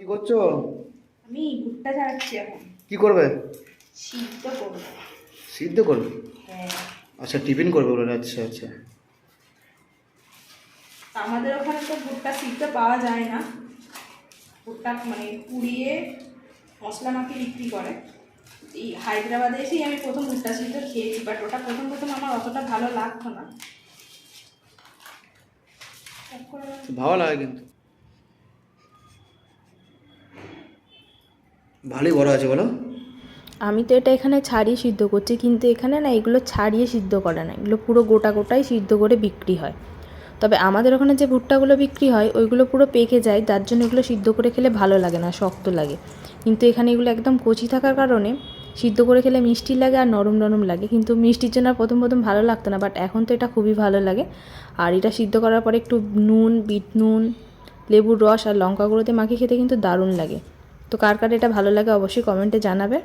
কি করছো? আমি ভুট্টা ছাড়াচ্ছি এখন। কি করবে? সিদ্ধ করবো। সিদ্ধ করবে? হ্যাঁ। আচ্ছা, টিফিন করবে বলে। আচ্ছা আচ্ছা। আমাদের ওখানে তো ভুট্টা সিদ্ধ পাওয়া যায় না, ভুট্টা মানে পুড়িয়ে মশলা মাখিয়ে বিক্রি করে। এই হায়দ্রাবাদে এসেই আমি প্রথম ভুট্টা সিদ্ধ খেয়েছি, বাট ওটা প্রথম প্রথম আমার অতটা ভালো লাগতো না। ভালো লাগে কিন্তু, ভালোই বড় আছে বলো। আমি তো এটা এখানে ছাড়িয়ে সিদ্ধ করছি, কিন্তু এখানে না এগুলো ছাড়িয়ে সিদ্ধ করে না, এগুলো পুরো গোটা গোটাই সিদ্ধ করে বিক্রি হয়। তবে আমাদের ওখানে যে ভুট্টাগুলো বিক্রি হয় ওইগুলো পুরো পেকে যায়, যার জন্য এগুলো সিদ্ধ করে খেলে ভালো লাগে না, শক্ত লাগে। কিন্তু এখানে এগুলো একদম কচি থাকার কারণে সিদ্ধ করে খেলে মিষ্টি লাগে আর নরম নরম লাগে, কিন্তু মিষ্টির জন্য আর প্রথম প্রথম ভালো লাগতো না, বাট এখন তো এটা খুবই ভালো লাগে। আর এটা সিদ্ধ করার পরে একটু নুন, বিট নুন, লেবুর রস আর লঙ্কা গুঁড়োতে মাখিয়ে খেতে কিন্তু দারুণ লাগে। তো কার কার এটা ভালো লাগে অবশ্যই কমেন্টে জানাবে।